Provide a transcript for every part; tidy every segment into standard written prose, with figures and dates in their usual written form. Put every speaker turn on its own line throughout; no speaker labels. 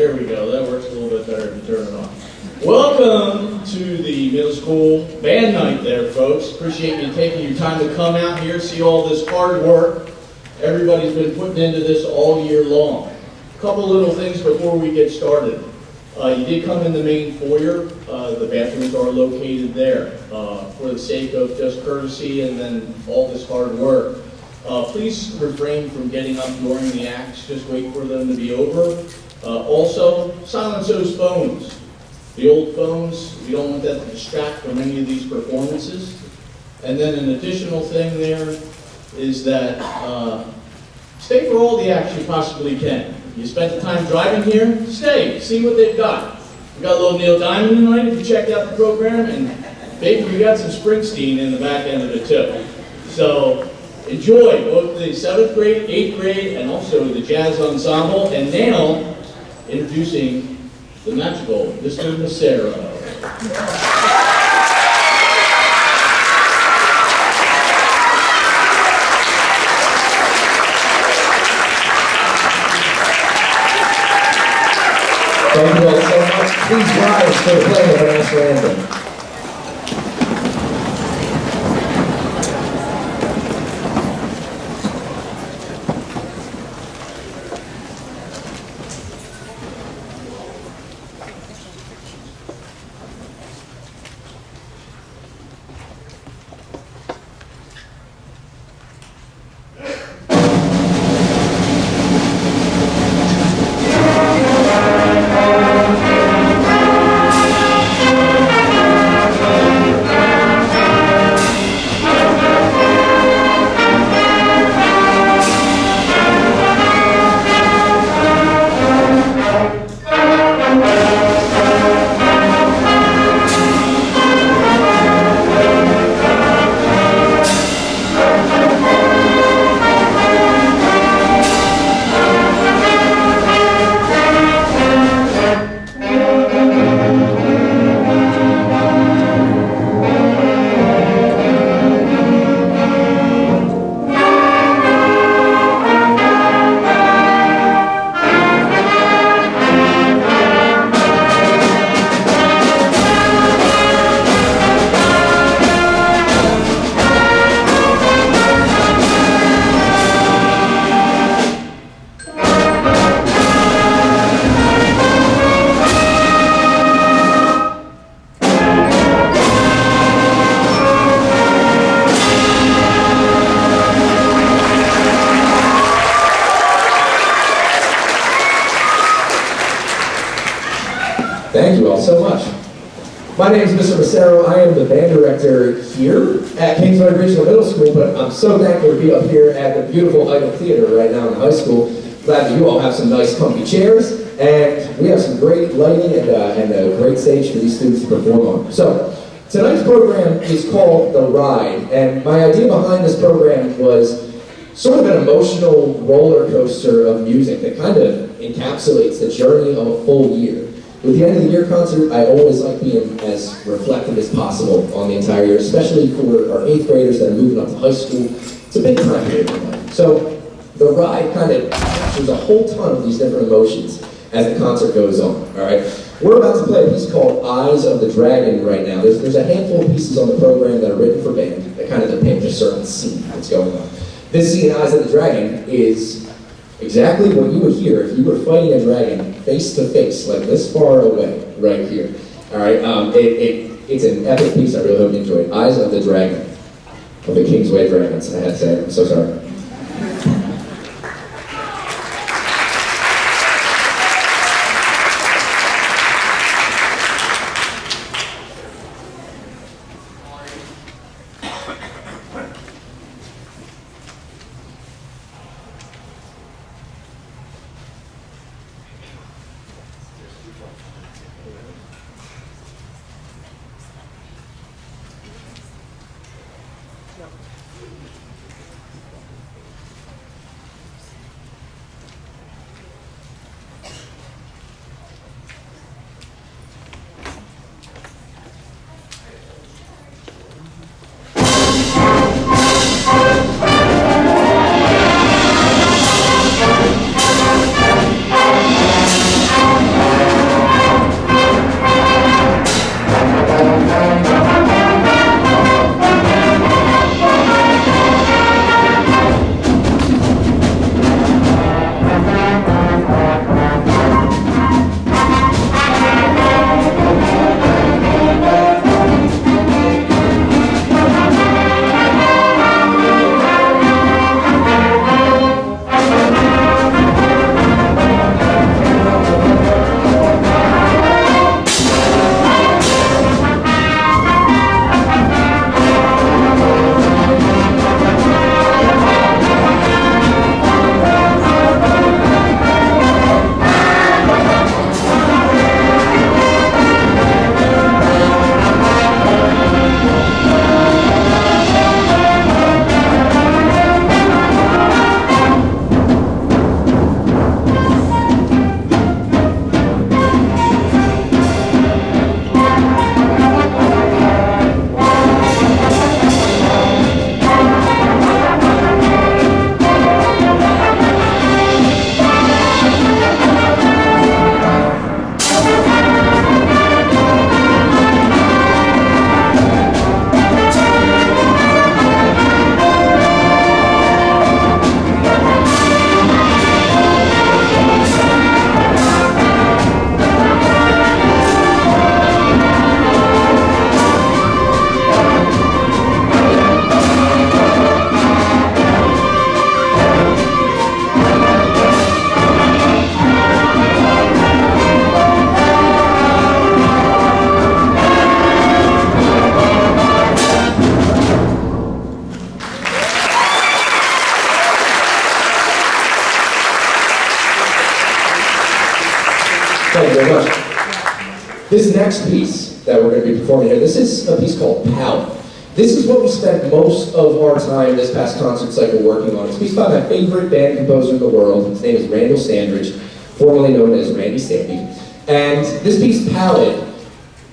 There we go. That works a little bit better if you turn it on. Welcome to the middle school band night there, folks. Appreciate you taking your time to come out here, see all this hard work everybody's been putting into this all year long. A couple little things before we get started. You did come in the main foyer. The bathrooms are located there. For the sake of just courtesy and then all this hard work, please refrain from getting up during the acts. Just wait for them to be over. Also, silence those phones. The old phones, we don't want that to distract from any of these performances. And then an additional thing there is that stay for all the acts you possibly can. You spent the time driving here, stay, see what they've got. We got a little Neil Diamond tonight if you checked out the program, and maybe we got some Springsteen in the back end of it too. So enjoy both the 7th grade, 8th grade, and also the jazz ensemble. And now, introducing the magical Mr. Massero.
Thank you all so much. Please rise for the playing of our national anthem. Thank you all so much. My name is Mr. Massero. I am the band director here at Kingsway Regional Middle School, but I'm so thankful to be up here at the beautiful Idle Theater right now in high school. Glad that you all have some nice comfy chairs, and we have some great lighting and a great stage for these students to perform on. So, tonight's program is called The Ride, and my idea behind this program was sort of an emotional roller coaster of music that kind of encapsulates the journey of a full year. With the end of the year concert, I always like being as reflective as possible on the entire year, especially for our 8th graders that are moving up to high school. It's a big time period for them. So the ride kind of captures a whole ton of these different emotions as the concert goes on, all right? We're about to play a piece called Eyes of the Dragon right now. There's a handful of pieces on the program that are written for band that kind of depict a certain scene that's going on. This scene, Eyes of the Dragon, is exactly what you would hear if you were fighting a dragon face to face, like this far away, right here. All right, it's an epic piece. I really hope you enjoy it. Eyes of the Dragon, of the Kingsway Dragons. I had to say it. I'm so sorry. next piece that we're going to be performing here, this is a piece called Pout. This is what we spent most of our time this past concert cycle working on. It's a piece by my favorite band composer in the world. His name is Randall Sandridge, formerly known as Randy Stanley. And this piece, Palette,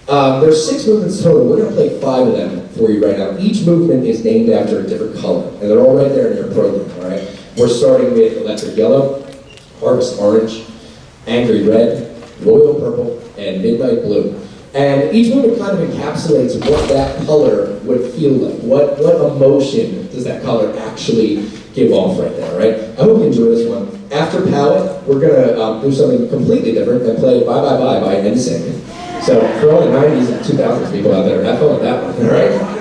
there's 6 movements total. We're going to play 5 of them for you right now. Each movement is named after a different color, and they're all right there in your program, all right? We're starting with Electric Yellow, Harvest Orange, Angry Red, Royal Purple, and Midnight Blue. And each movement kind of encapsulates what that color would feel like. What emotion does that color actually give off right there, right? I hope you enjoy this one. After Palette, we're gonna do something completely different and play Bye Bye Bye by NSYNC. So for all the 90s and 2000s people out there, have fun with that one, all right?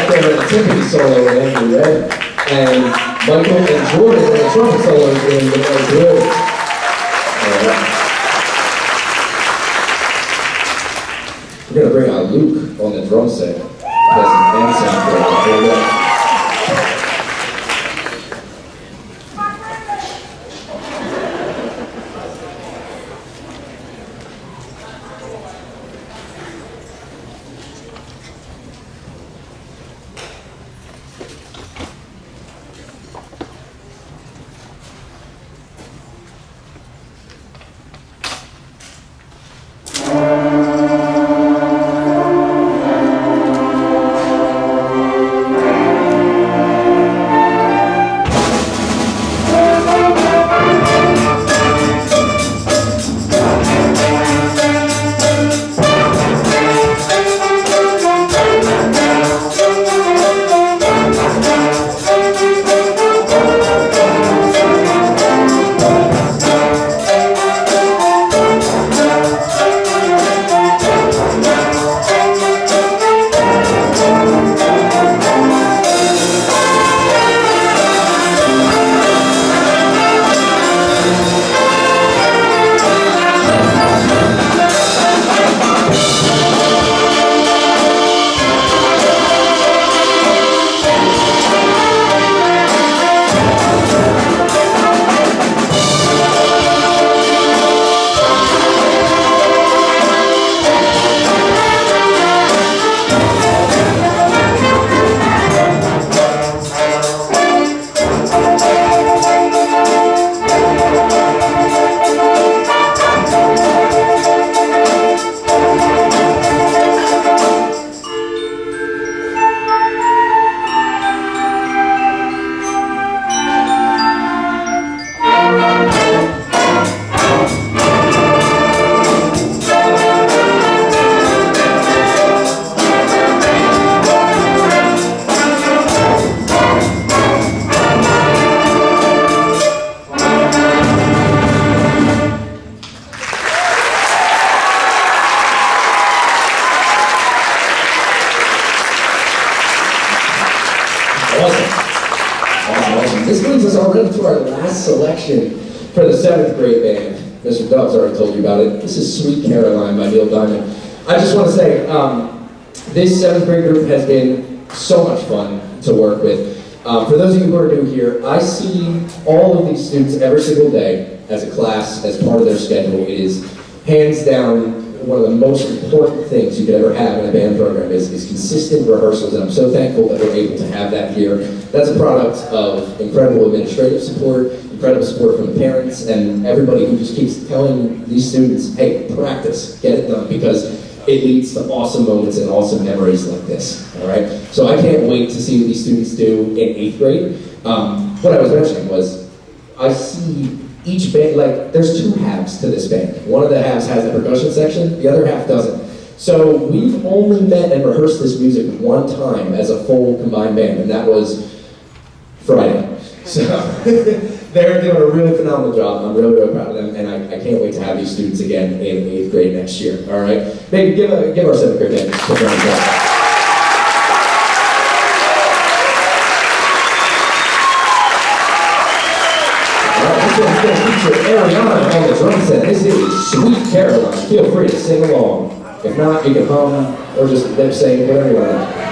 back there in the timpani solo with Andrew Red, and Michael and Jordan in the trumpet solos in the Prelude. We're going to bring out Luke on the drum set. That's an Ensemble. Awesome. This brings us already to our last selection for the 7th grade band. Mr. Dove's already told you about it. This is Sweet Caroline by Neil Diamond. I just want to say, this 7th grade group has been so much fun to work with. For those of you who are new here, I see all of these students every single day as a class, as part of their schedule. It is hands down one of the most important things you could ever have in a band program is consistent rehearsals, and I'm so thankful that we're able to have that here. That's a product of incredible administrative support, incredible support from the parents, and everybody who just keeps telling these students, hey, practice, get it done, because it leads to awesome moments and awesome memories like this, all right? So I can't wait to see what these students do in 8th grade. What I was mentioning was, I see each band, like, there's 2 halves to this band. One of the halves has the percussion section, the other half doesn't. So we've only met and rehearsed this music one time as a full combined band, and that was Friday. So they're doing a really phenomenal job. I'm really, really proud of them, and I can't wait to have these students again in 8th grade next year, all right? Maybe give our 7th grade band a round of applause. Going to feature Ariana on the drum set. This is Sweet Caroline. Feel free to sing along. If not, you can hum or just lip sync, whatever you want.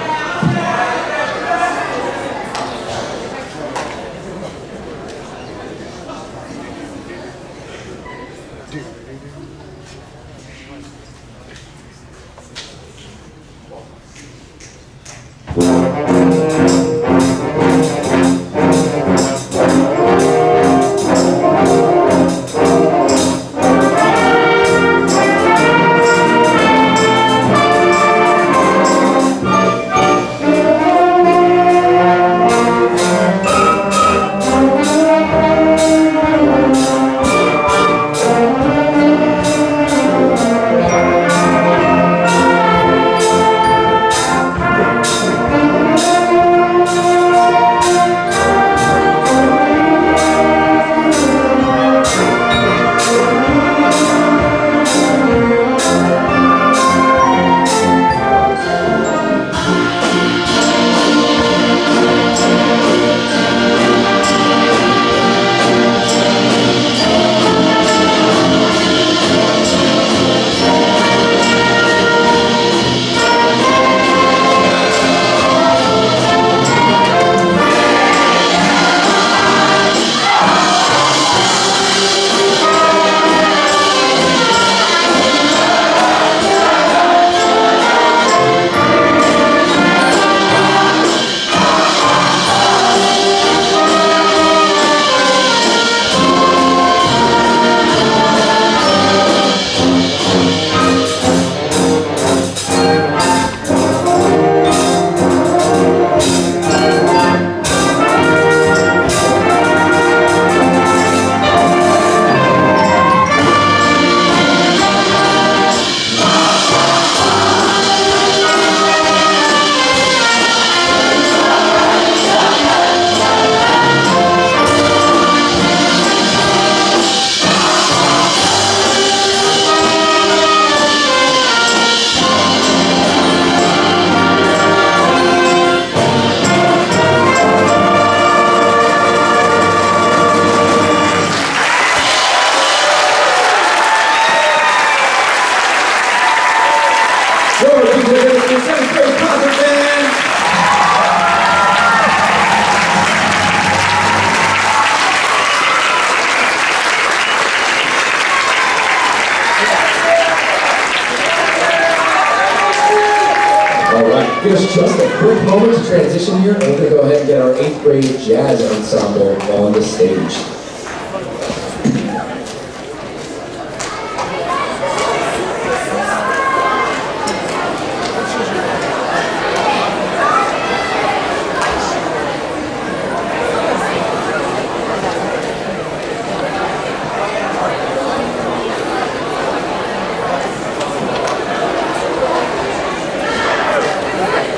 give us just a quick moment to transition here, and we're going to go ahead and get our 8th grade jazz ensemble on the stage.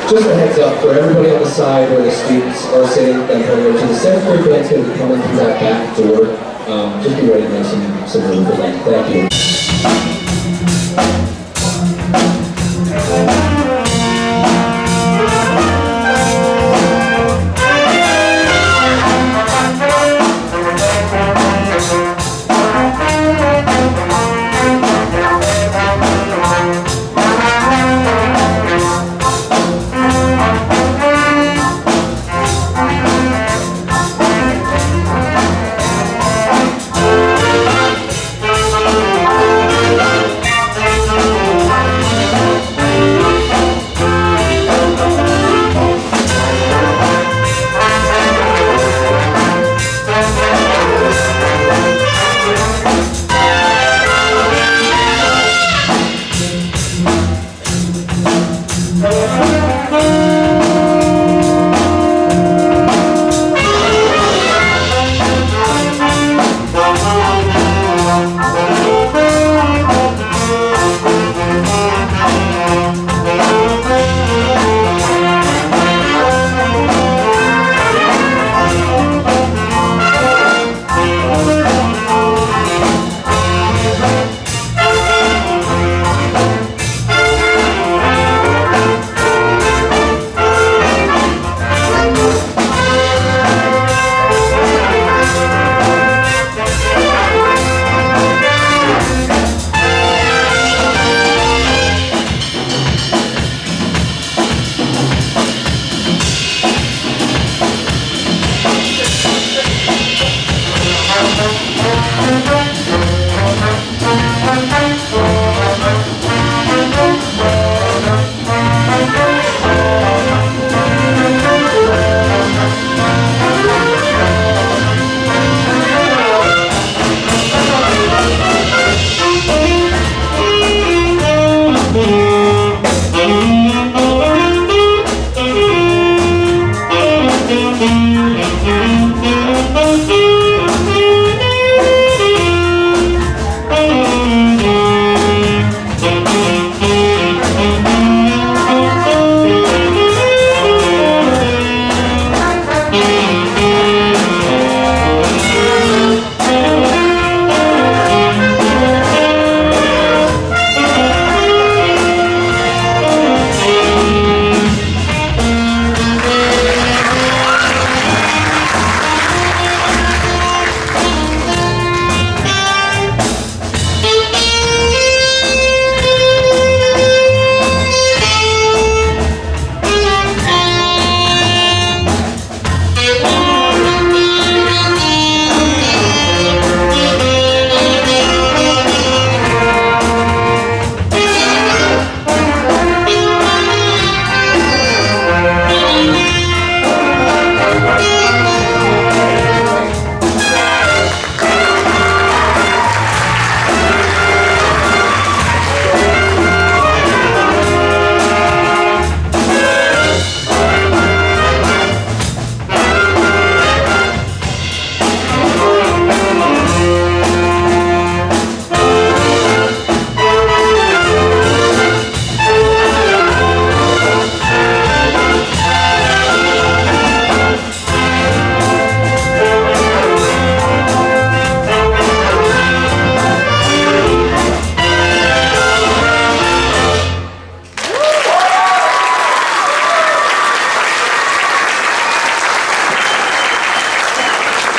Just a heads up for everybody on the side where the students are sitting and over to the 7th grade band's going to be coming through that back door. Just be ready to make some room for them. Thank you.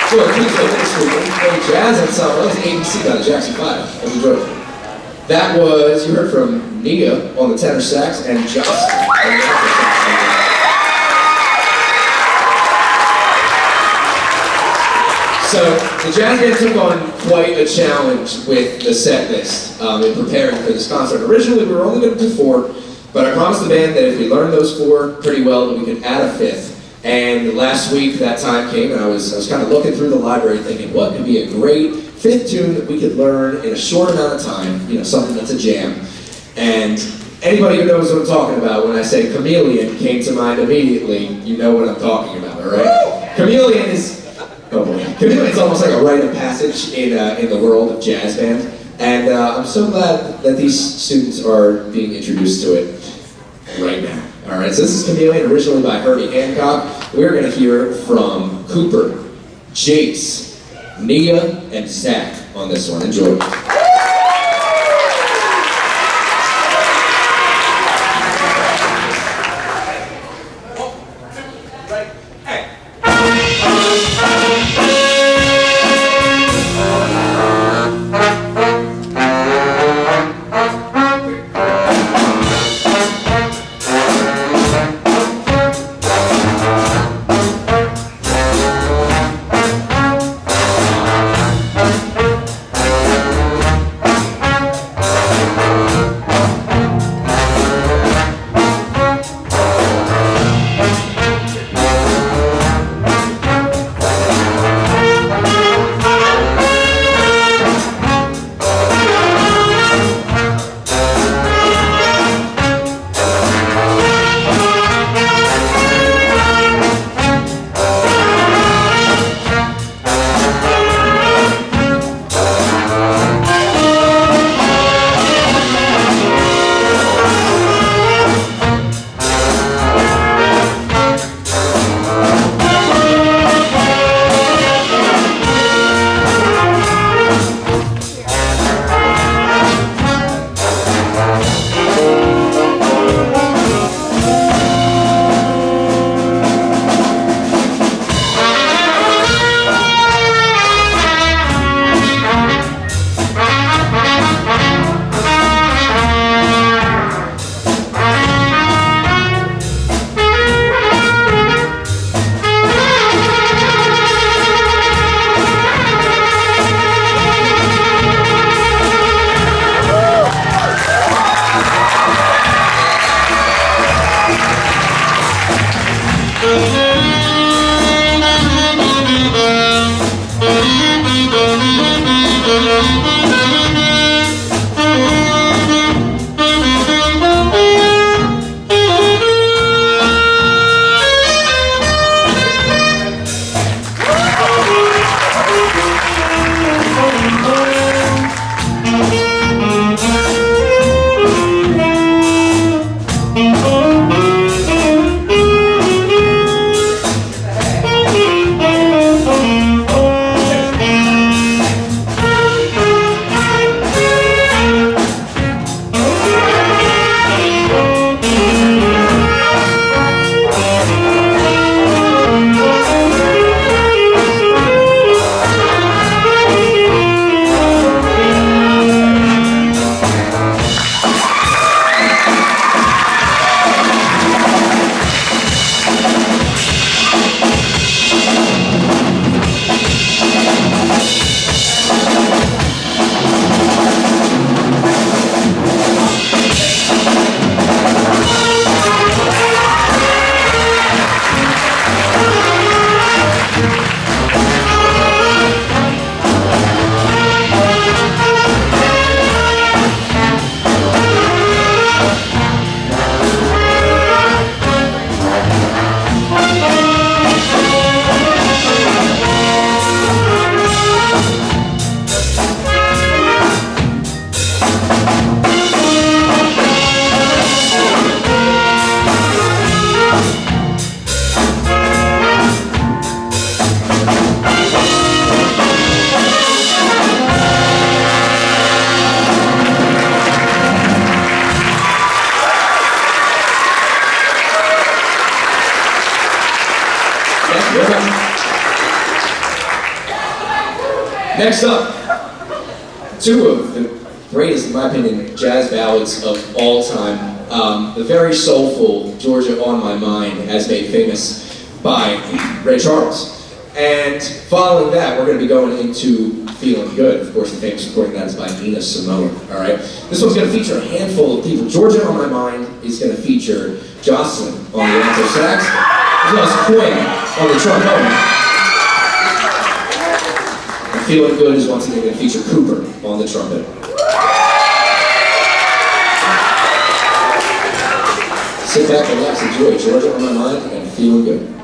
So a Kingsway Middle School jazz ensemble. That was ABC by the Jackson 5. And we wrote. That was, you heard from Nia on the tenor sax and Justin on the alto sax. So the jazz band took on quite a challenge with the set list in preparing for this concert. Originally we were only going to do 4, But I promised the band that if we learned those 4 pretty well, that we could add a 5th. And last week that time came, and I was kind of looking through the library thinking, what could be a great 5th tune that we could learn in a short amount of time, something that's a jam. And anybody who knows what I'm talking about, when I say Chameleon came to mind immediately, you know what I'm talking about, all right? Chameleon is almost like a rite of passage in the world of jazz band. And I'm so glad that these students are being introduced to it right now. All right, so this is Chameleon, originally by Herbie Hancock. We're going to hear from Cooper, Jace, Nia, and Zach on this one. Enjoy. Next up, 2 of the greatest, in my opinion, jazz ballads of all time. The very soulful Georgia on My Mind, as made famous by Ray Charles. And following that, we're going to be going into Feeling Good. Of course, the famous recording of that is by Nina Simone. All right, this one's going to feature a handful of people. Georgia on My Mind is going to feature Jocelyn on the alto sax, as well as Quinn on the trombone. And Feeling Good is once again going to feature Cooper on the trumpet. Sit back, relax, enjoy Georgia on My Mind and Feeling Good.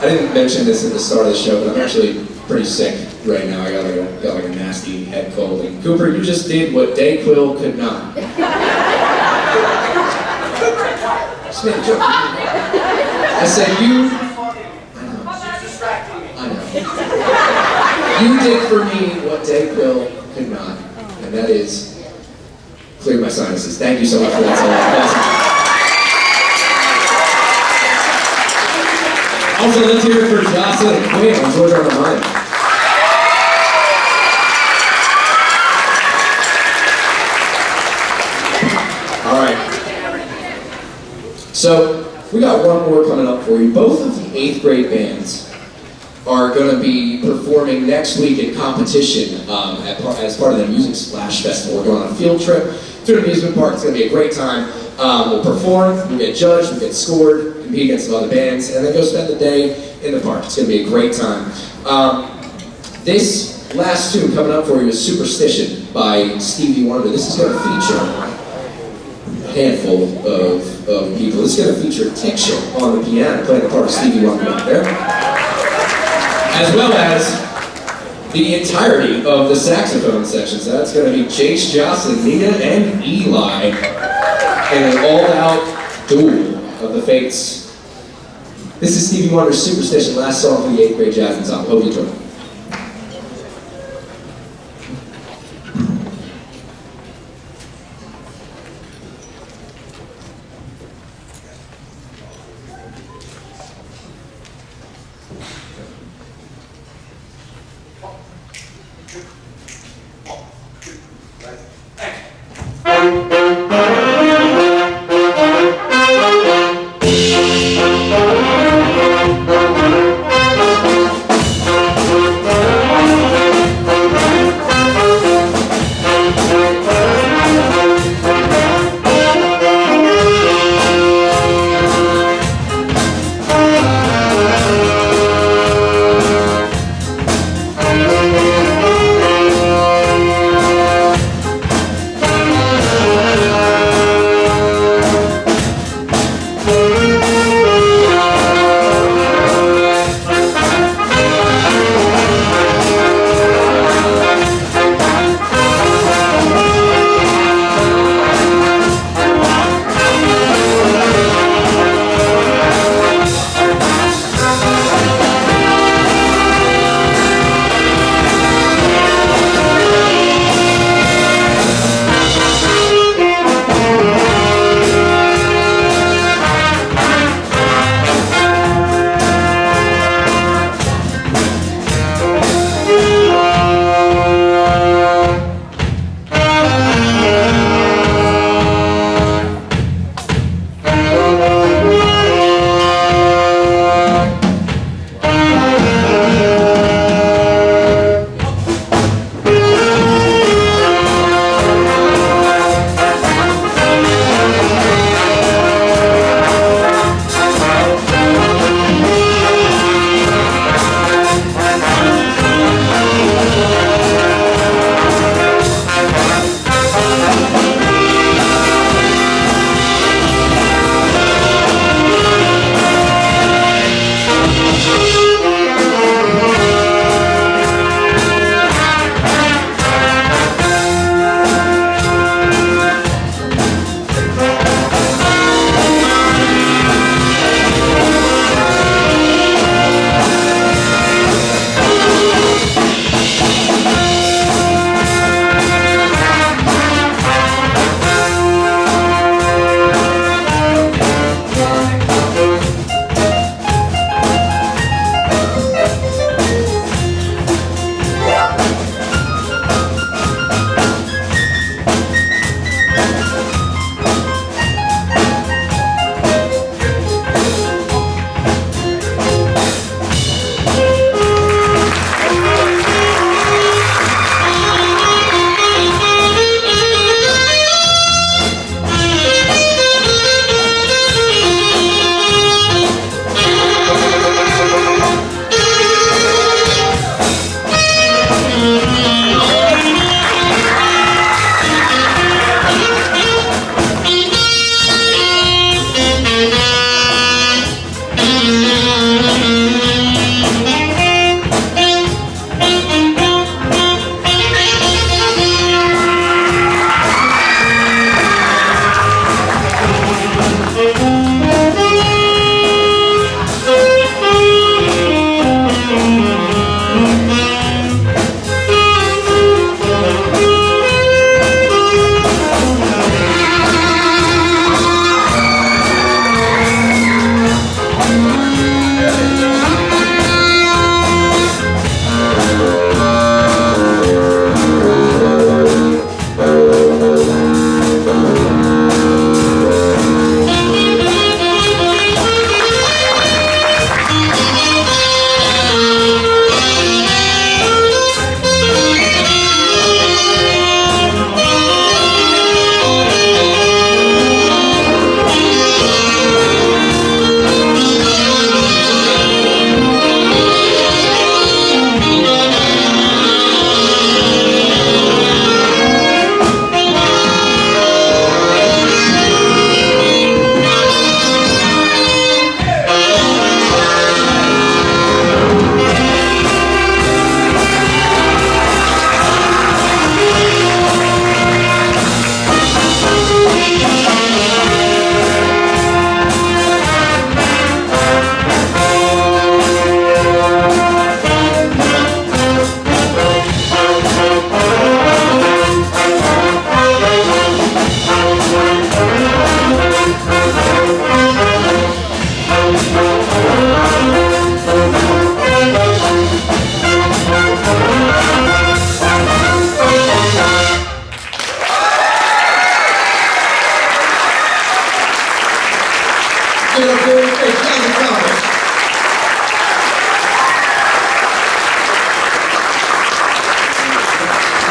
I didn't mention this at the start of the show, but I'm actually pretty sick right now. I got like a nasty head cold. And Cooper, you just did what Dayquil could not. Just made a joke. I said you. I know. You did for me what Dayquil could not, and that is clear my sinuses. Thank you so much for that song. Awesome. Also, let's hear it for Jocelyn and Quinn on Georgia on the Mind. All right. So, we got one more coming up for you. Both of the 8th grade bands are going to be performing next week in competition as part of the Music Splash Festival. We're going on a field trip to an amusement park. It's going to be a great time. We'll perform, we'll get judged, we'll get scored, compete against some other bands, and then go spend the day in the park. It's going to be a great time. This last tune coming up for you is Superstition by Stevie Wonder. This is going to feature a handful of people. This is going to feature Tiction on the piano, playing the part of Stevie Wonder up there, as well as the entirety of the saxophone section. So that's going to be Chase, Jocelyn, Nina, and Eli in an all-out duel of the fates. This is Stevie Wonder's Superstition, last song for the 8th grade jazz ensemble. Hope you enjoy.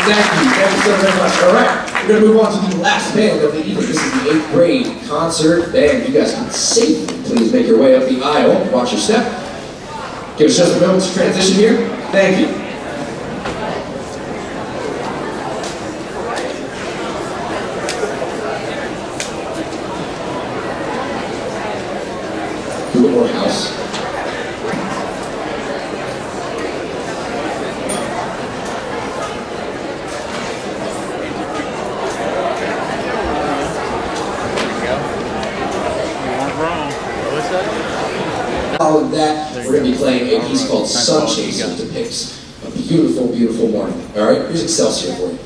Thank you so very much. All right, we're going to move on to the last band of the evening. This is the 8th grade concert band. You guys can safely please make your way up the aisle. Watch your step. Give us just a moment to transition here. Thank you. Do a little more house. Following that, we're going to be playing a piece called Sun Chaser, which depicts a beautiful, beautiful morning. All right, here's Excelsior for you.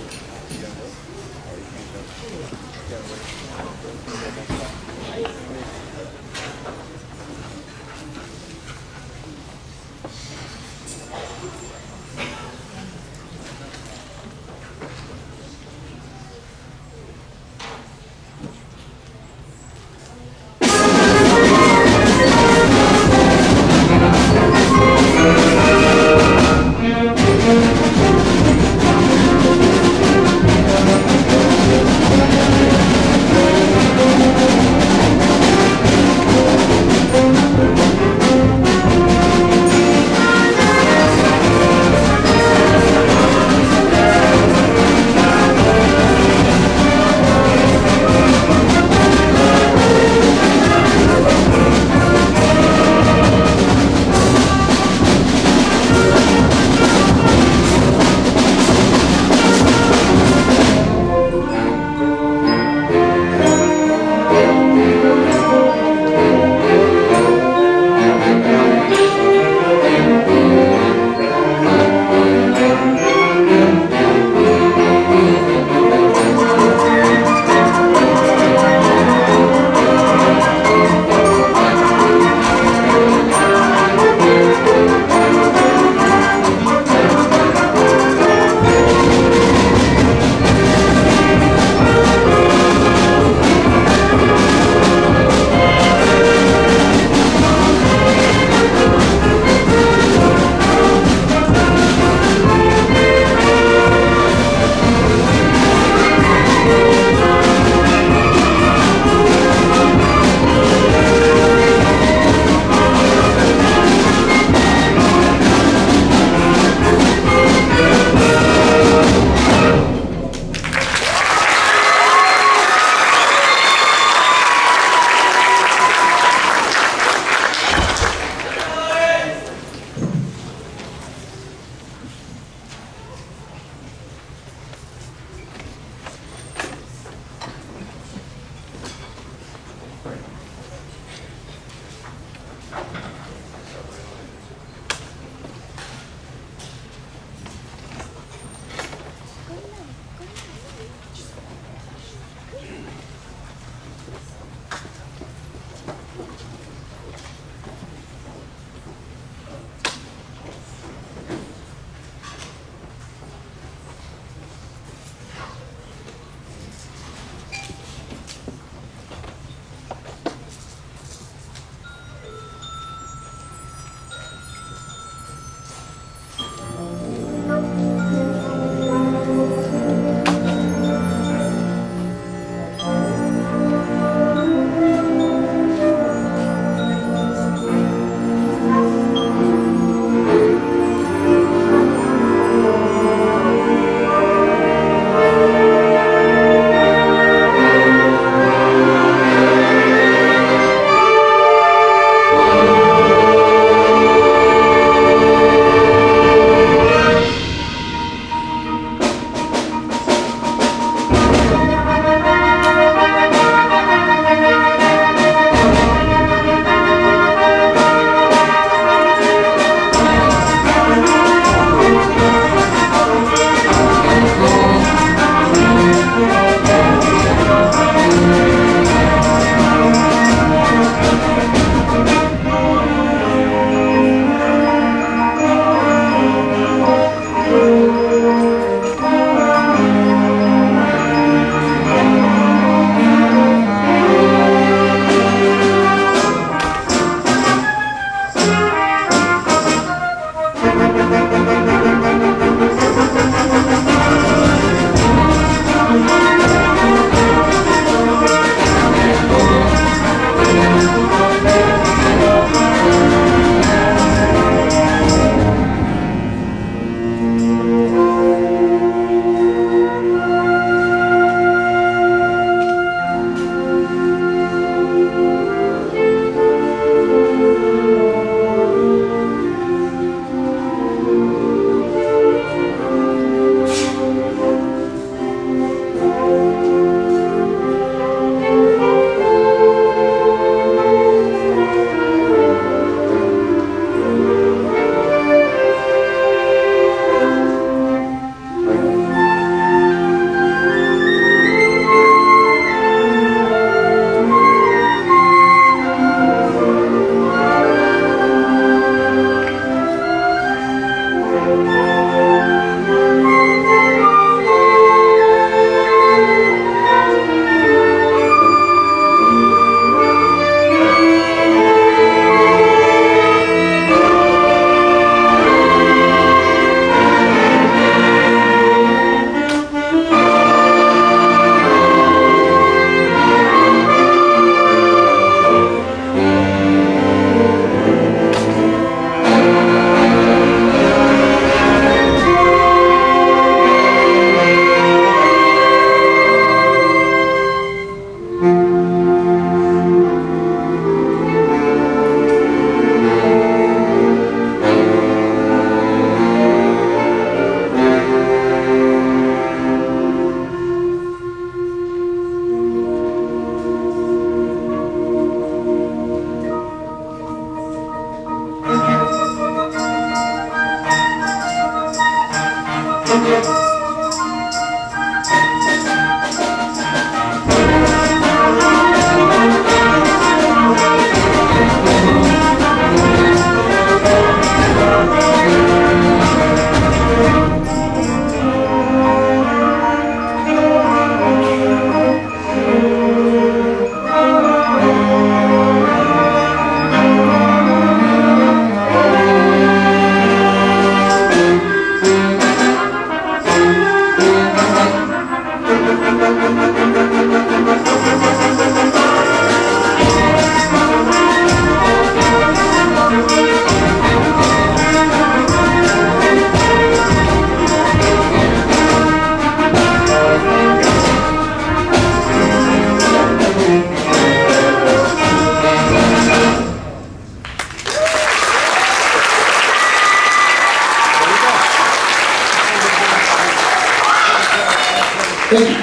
Thank you.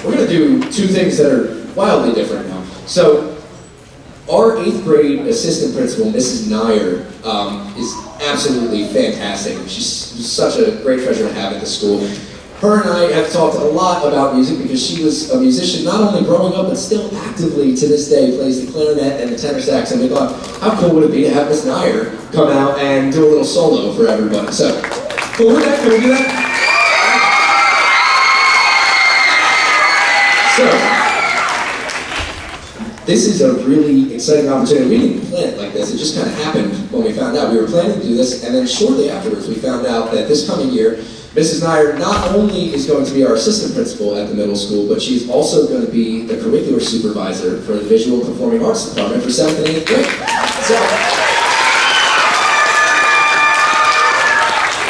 We're going to do two things that are wildly different now. So, our 8th grade assistant principal, Mrs. Nyer, is absolutely fantastic. She's such a great treasure to have at the school. Her and I have talked a lot about music because she was a musician not only growing up, but still actively to this day plays the clarinet and the tenor sax. And we thought, how cool would it be to have Miss Nyer come out and do a little solo for everybody? So, cool with that? Can we do that? So, this is a really exciting opportunity. We didn't plan it like this. It just kind of happened when we found out. We were planning to do this, and then shortly afterwards we found out that this coming year, Mrs. Nyer not only is going to be our assistant principal at the middle school, but she's also going to be the curricular supervisor for the Visual Performing Arts Department for 7th and 8th grade. So,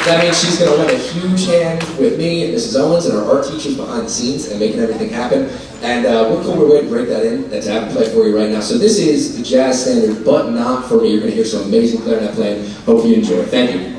that means she's going to lend a huge hand with me and Mrs. Owens and our art teachers behind the scenes and making everything happen. And what cooler way to break that in than to have it play for you right now. So this is the jazz standard, but not for me. You're going to hear some amazing clarinet playing. Hope you enjoy. Thank you.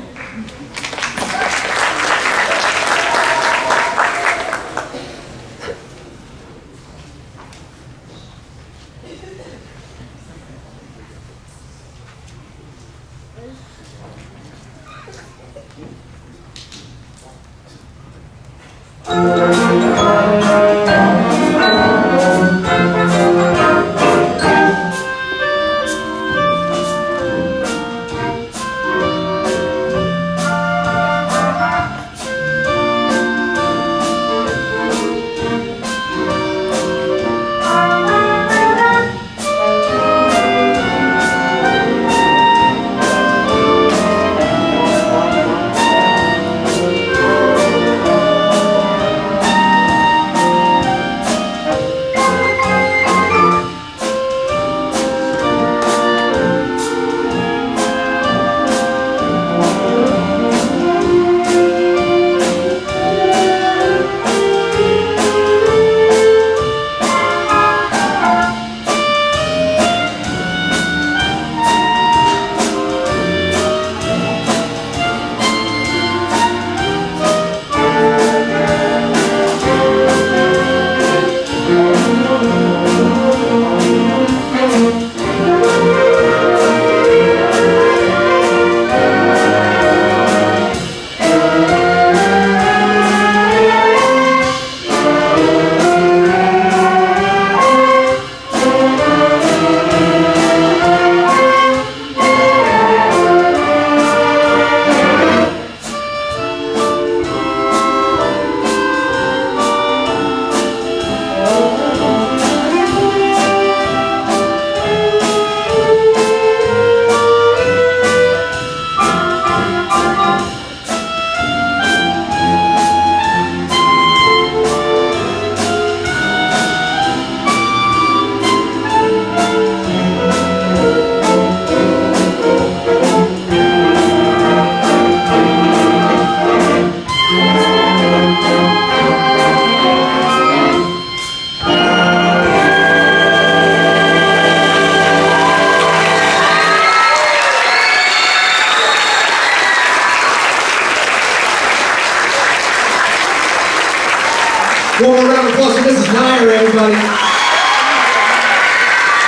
One more round of applause for Mrs. Nyer, everybody.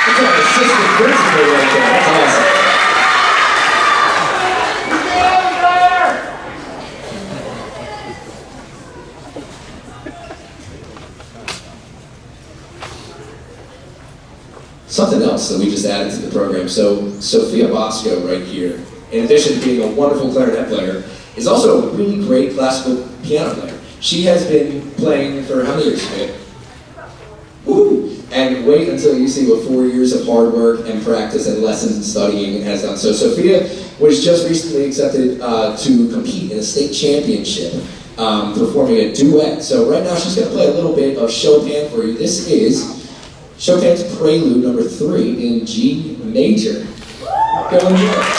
That's our assistant principal right there. That's awesome. Something else that we just added to the program. So Sophia Bosco right here, in addition to being a wonderful clarinet player, is also a really great classical piano player. She has been playing for how many years, Sophia? Woohoo! And wait until you see what 4 years of hard work and practice and lessons and studying has done. So Sophia was just recently accepted to compete in a state championship, performing a duet. So right now she's going to play a little bit of Chopin for you. This is Chopin's Prelude number 3 in G major. Go enjoy.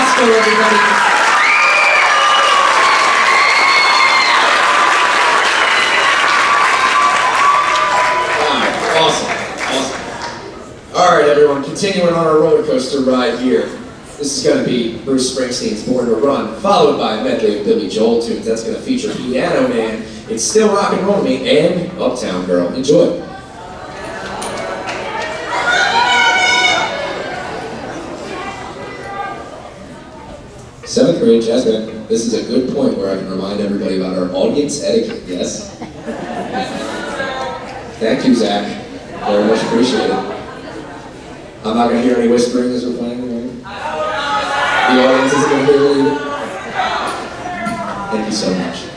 Let's go, everybody. Awesome. All right, everyone, continuing on our roller coaster ride here. This is going to be Bruce Springsteen's Born to Run, followed by a medley of Billy Joel tunes. That's going to feature Piano Man, It's Still Rock and Roll Me, and Uptown Girl. Enjoy. Seventh grade Jasmine, this is a good point where I can remind everybody about our audience etiquette, yes? Thank you, Zach. Very much appreciated. I'm not going to hear any whispering as we're playing, right? The audience isn't going to hear it either. Thank you so much.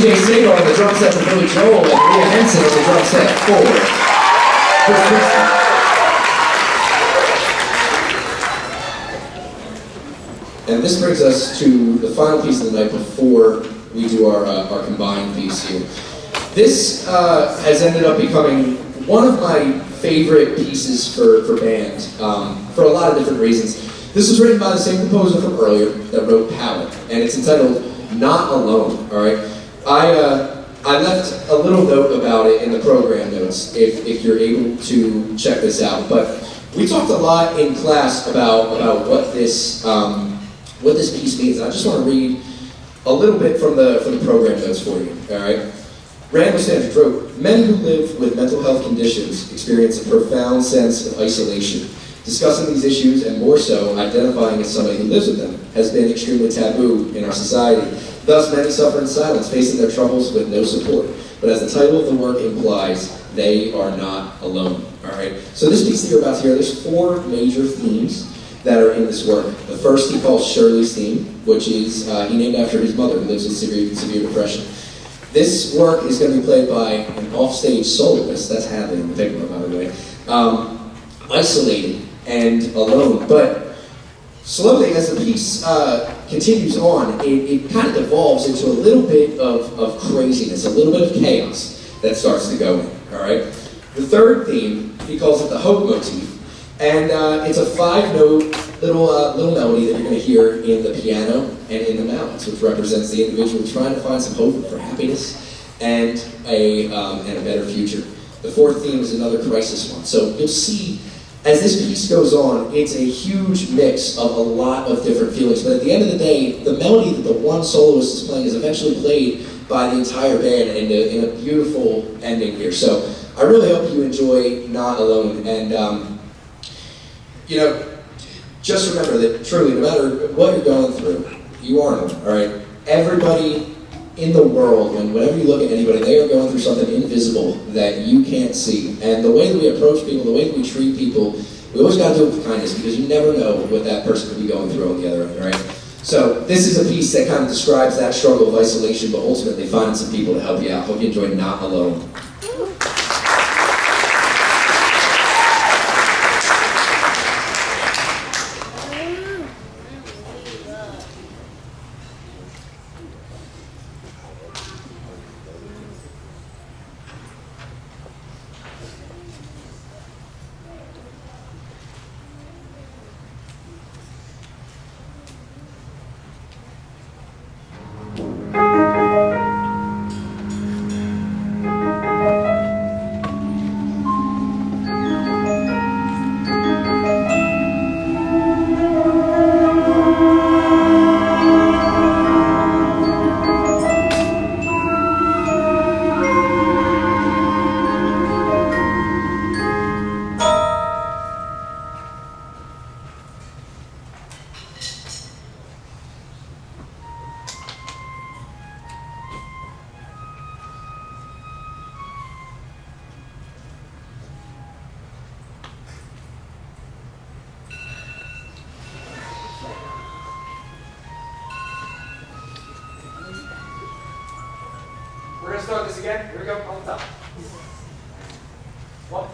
DJ Siegel on the drum set for Billy Joel, and Leah Henson on the drum set for Chris Christie. And this brings us to the final piece of the night before we do our combined piece here. This has ended up becoming one of my favorite pieces for band, for a lot of different reasons. This was written by the same composer from earlier that wrote Palette, and it's entitled Not Alone, all right? I left a little note about it in the program notes, if you're able to check this out, but we talked a lot in class about what this piece means, and I just want to read a little bit from the program notes for you, all right? Randall Standridge wrote, "Many who live with mental health conditions experience a profound sense of isolation. Discussing these issues, and more so, identifying as somebody who lives with them, has been extremely taboo in our society. Thus, many suffer in silence, facing their troubles with no support. But as the title of the work implies, they are not alone." All right? So this piece that you're about to hear, there's 4 major themes that are in this work. The first he calls Shirley's theme, which is he named after his mother, who lives with severe depression. This work is going to be played by an offstage soloist, that's Hadley in the big one, by the way, isolated and alone. But slowly, as the piece continues on, it kind of devolves into a little bit of craziness, a little bit of chaos that starts to go in, all right? The third theme, he calls it the hope motif, and it's a 5-note little melody that you're going to hear in the piano and in the mallets, which represents the individual trying to find some hope for happiness and a better future. The fourth theme is another crisis one. So you'll see, as this piece goes on, it's a huge mix of a lot of different feelings. But at the end of the day, the melody that the one soloist is playing is eventually played by the entire band in a beautiful ending here. So I really hope you enjoy Not Alone. And, just remember that truly, no matter what you're going through, you aren't alone, all right? Everybody in the world, whenever you look at anybody, they are going through something invisible that you can't see. And the way that we approach people, the way that we treat people, we always got to do it with kindness, because you never know what that person could be going through on the other end, right? So this is a piece that kind of describes that struggle of isolation, but ultimately finding some people to help you out. Hope you enjoy Not Alone.
We're going to start this again. Here we go, on the top. 1.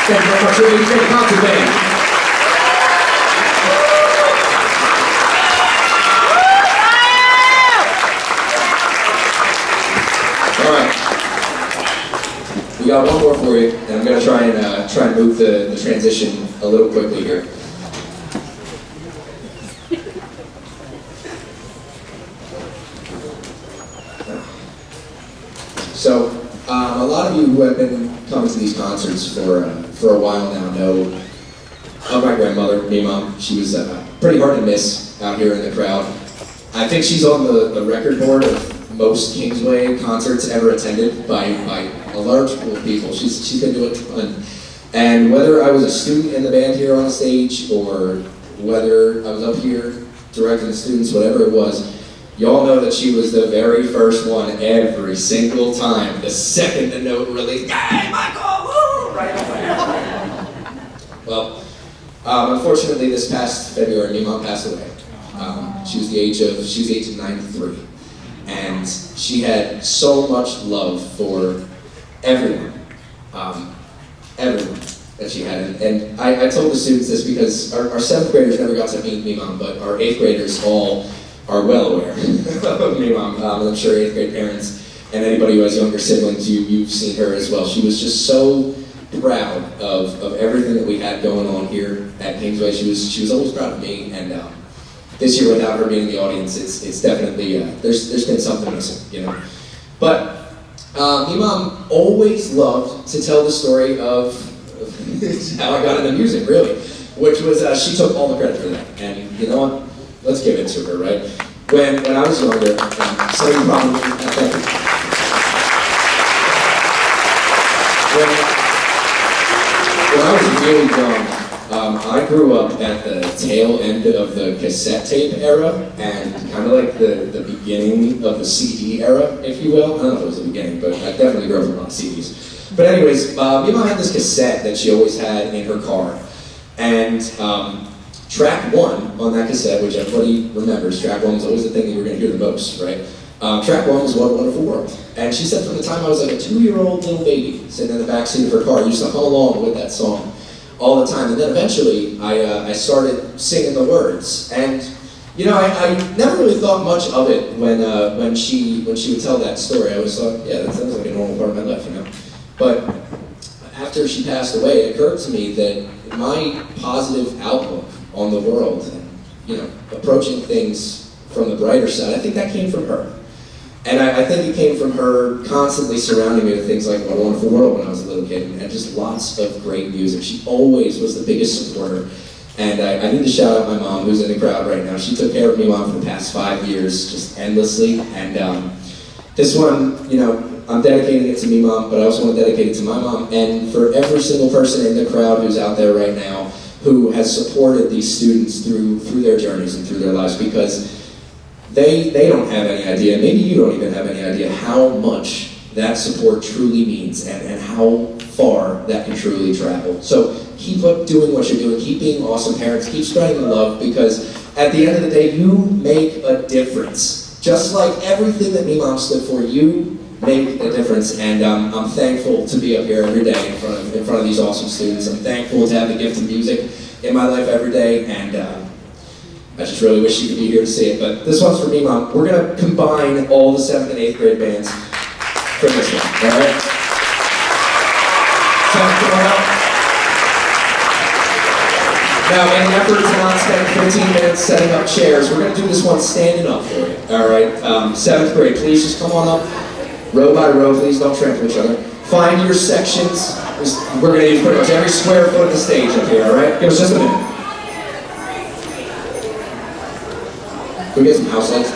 Thank you very much. We're going to concert band. All right. We got one more for you, and I'm going to try and move the transition a little quickly here. So, a lot of you who have been coming to these concerts for a while now know of my grandmother, me mom. She was pretty hard to miss out here in the crowd. I think she's on the record board of most Kingsway concerts ever attended by a large pool of people. She's been doing a ton. And whether I was a student in the band here on the stage, or whether I was up here directing the students, whatever it was, y'all know that she was the very first one every single time. The second the note released, hey, Michael, woo! Right away. Well, unfortunately, this past February, my mom passed away. She was the age of 93, and she had so much love for everyone that she had. And I told the students this because our 7th graders never got to meet me mom, but our 8th graders all are well aware of me mom. I'm sure 8th grade parents and anybody who has younger siblings, you've seen her as well. She was just so proud of everything that we had going on here at Kingsway. She was always proud of me, and this year without her being in the audience, it's definitely there's been something missing, you know. But me mom always loved to tell the story of how I got into music, really, which was she took all the credit for that. And you know what? Let's give it to her, right? When I was younger, some of you probably thank you. When I was really young, I grew up at the tail end of the cassette tape era, and kind of like the beginning of the CD era, if you will. I don't know if it was the beginning, but I definitely grew up with a lot of CDs. But anyways, me mom had this cassette that she always had in her car, and track 1 on that cassette, which everybody remembers, track 1 was always the thing that you were going to hear the most, right? Track 1 was What a Wonderful World. And she said from the time I was like a 2-year-old little baby sitting in the backseat of her car, I used to hum along with that song all the time. And then eventually I started singing the words. And you know, I never really thought much of it when she would tell that story. I always thought, yeah, that sounds like a normal part of my life, you know? But after she passed away, it occurred to me that my positive outlook on the world and, you know, approaching things from the brighter side, I think that came from her. And I think it came from her constantly surrounding me with things like What a Wonderful World when I was a little kid, and just lots of great music. She always was the biggest supporter. And I need to shout out my mom, who's in the crowd right now. She took care of me, mom, for the past 5 years, just endlessly. And this one, you know, I'm dedicating it to me, mom, but I also want to dedicate it to my mom, and for every single person in the crowd who's out there right now who has supported these students through their journeys and through their lives, because they don't have any idea, maybe you don't even have any idea how much that support truly means and how far that can truly travel. So keep up doing what you're doing, keep being awesome parents, keep spreading the love, because at the end of the day, you make a difference. Just like everything that me mom stood for, you make a difference, and I'm thankful to be up here every day in front of these awesome students. I'm thankful to have the gift of music in my life every day, and I just really wish you could be here to see it. But this one's for me, mom. We're going to combine all the 7th and 8th grade bands for this one, all right? So, come on up. Now, in an effort to not spend 15 minutes setting up chairs, we're going to do this one standing up for you, all right? 7th grade, please just come on up, row by row. Please don't trample each other. Find your sections. We're going to use pretty much every square foot of the stage up here, all right? Give us just a minute. Can we get some house lights?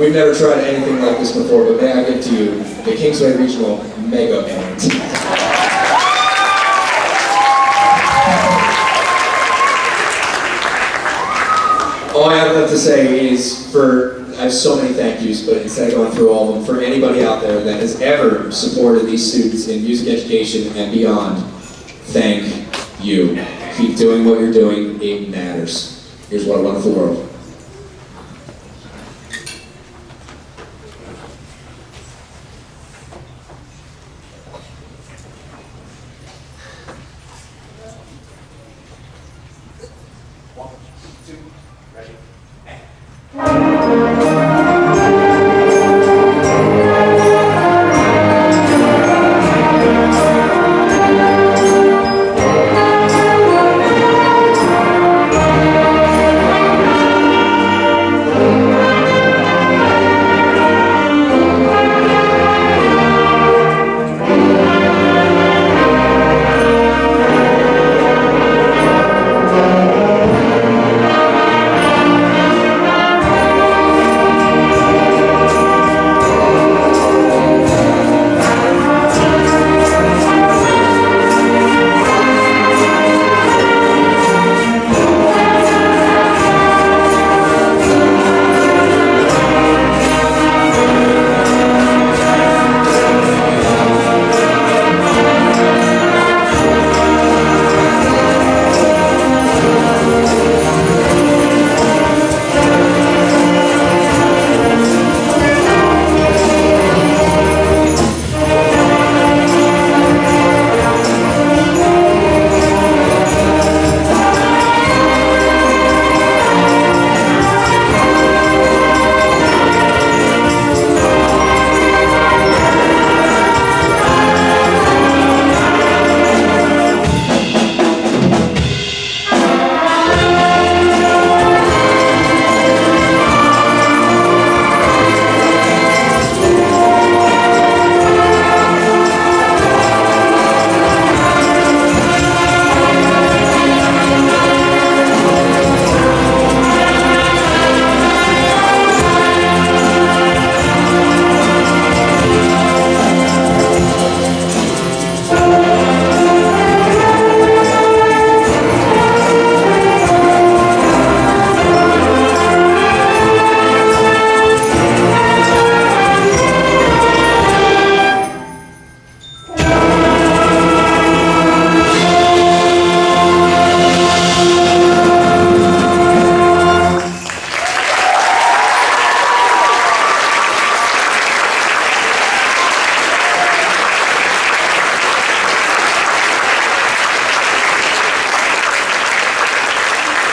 We've never tried anything like this before, but may I give to you the Kingsway Regional Mega Band. All I have left to say is I have so many thank yous, but instead of going through all of them, for anybody out there that has ever supported these students in music education and beyond, thank you. Keep doing what you're doing, it matters. Here's What a Wonderful World.
One, two, ready, and.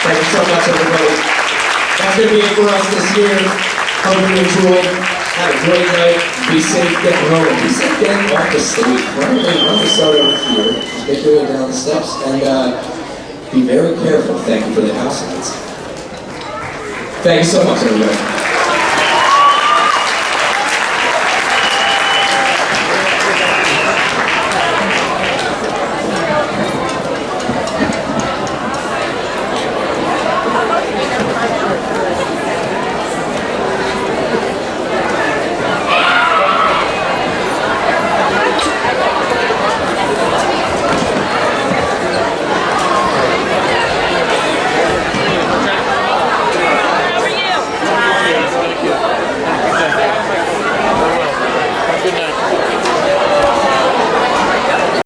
Thank you so much, everybody. That's going to be it for us this year. Hope you enjoyed. Have a great night. Be safe getting home. Be safe getting off the street. Run the start over here. Make your way down the steps. And be very careful. Thank you for the house lights. Thank you so much, everybody.